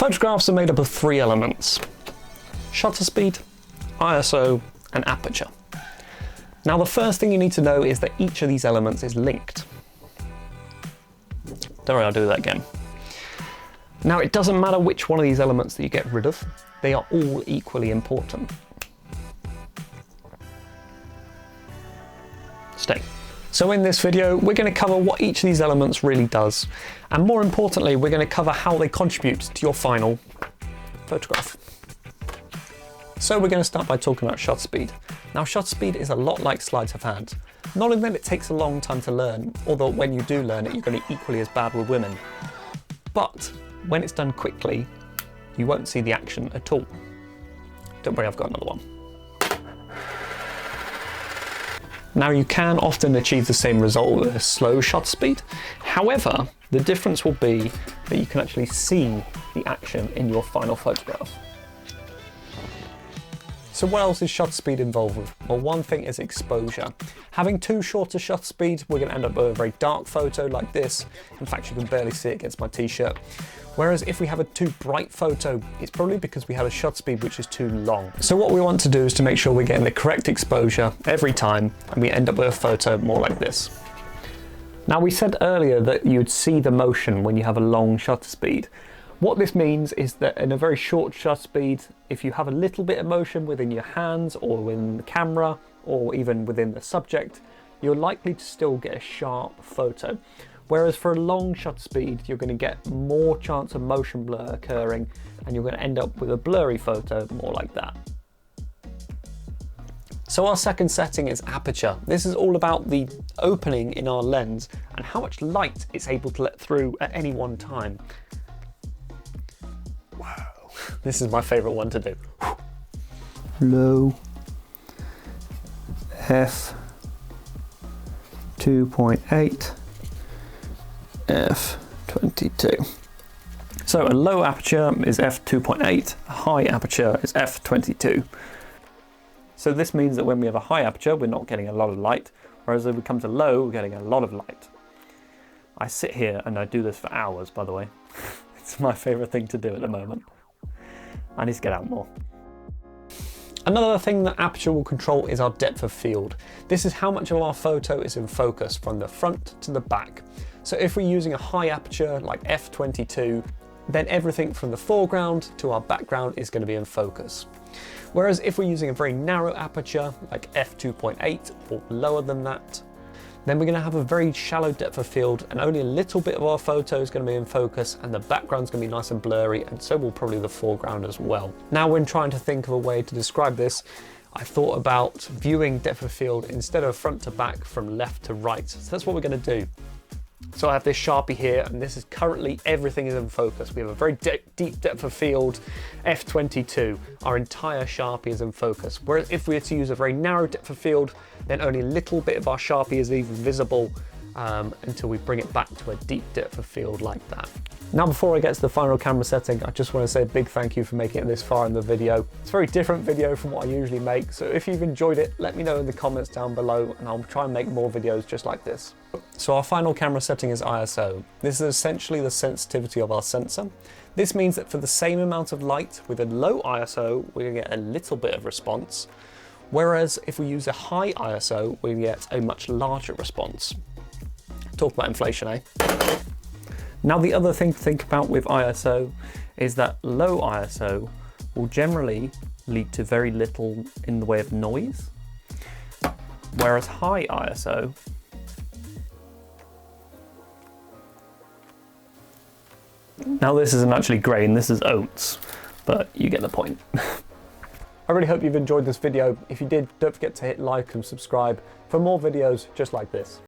Photographs are made up of three elements: shutter speed, ISO, and aperture. Now the first thing you need to know is that each of these elements is linked. Don't worry, I'll do that again. Now it doesn't matter which one of these elements that you get rid of, they are all equally important. Stay. So in this video, we're going to cover what each of these elements really does, and more importantly, we're going to cover how they contribute to your final photograph. So we're going to start by talking about shutter speed. Now shutter speed is a lot like sleight of hand. Not only that it takes a long time to learn, although when you do learn it, you're going to be equally as bad with women. But when it's done quickly, you won't see the action at all. Don't worry, I've got another one. Now you can often achieve the same result with a slow shutter speed. However, the difference will be that you can actually see the action in your final photograph. So what else is shutter speed involved with? Well, one thing is exposure. Having too short a shutter speed, we're going to end up with a very dark photo like this. In fact, you can barely see it against my t-shirt. Whereas if we have a too bright photo, it's probably because we have a shutter speed which is too long. So what we want to do is to make sure we're getting the correct exposure every time, and we end up with a photo more like this. Now we said earlier that you'd see the motion when you have a long shutter speed. What this means is that in a very short shutter speed, if you have a little bit of motion within your hands or within the camera or even within the subject, you're likely to still get a sharp photo. Whereas for a long shutter speed, you're going to get more chance of motion blur occurring and you're going to end up with a blurry photo more like that. So our second setting is aperture. This is all about the opening in our lens and how much light it's able to let through at any one time. Wow, this is my favorite one to do. Low f 2.8 f22. So a low aperture is f2.8, a high aperture is f22. So this means that when we have a high aperture, we're not getting a lot of light, whereas if we come to low, we're getting a lot of light. I sit here and I do this for hours, by the way. It's my favorite thing to do at the moment. I need to get out more. Another thing that aperture will control is our depth of field. This is how much of our photo is in focus from the front to the back. So if we're using a high aperture like f22, then everything from the foreground to our background is going to be in focus. Whereas if we're using a very narrow aperture like f2.8 or lower than that, then we're going to have a very shallow depth of field and only a little bit of our photo is going to be in focus and the background's going to be nice and blurry, and so will probably the foreground as well. Now when trying to think of a way to describe this, I thought about viewing depth of field instead of front to back from left to right. So that's what we're going to do. So I have this Sharpie here, and this is currently everything is in focus. We have a very deep depth of field, f22. Our entire Sharpie is in focus. Whereas if we were to use a very narrow depth of field, then only a little bit of our Sharpie is even visible until we bring it back to a deep depth of field like that. Now before I get to the final camera setting, I just want to say a big thank you for making it this far in the video. It's a very different video from what I usually make, so if you've enjoyed it, let me know in the comments down below and I'll try and make more videos just like this. So our final camera setting is ISO. This is essentially the sensitivity of our sensor. This means that for the same amount of light with a low ISO, we're going to get a little bit of response. Whereas if we use a high ISO, we get a much larger response. Talk about inflation, eh? Now the other thing to think about with ISO is that low ISO will generally lead to very little in the way of noise, whereas high ISO now this isn't actually grain, this is oats, but you get the point. I really hope you've enjoyed this video. If you did, don't forget to hit like and subscribe for more videos just like this.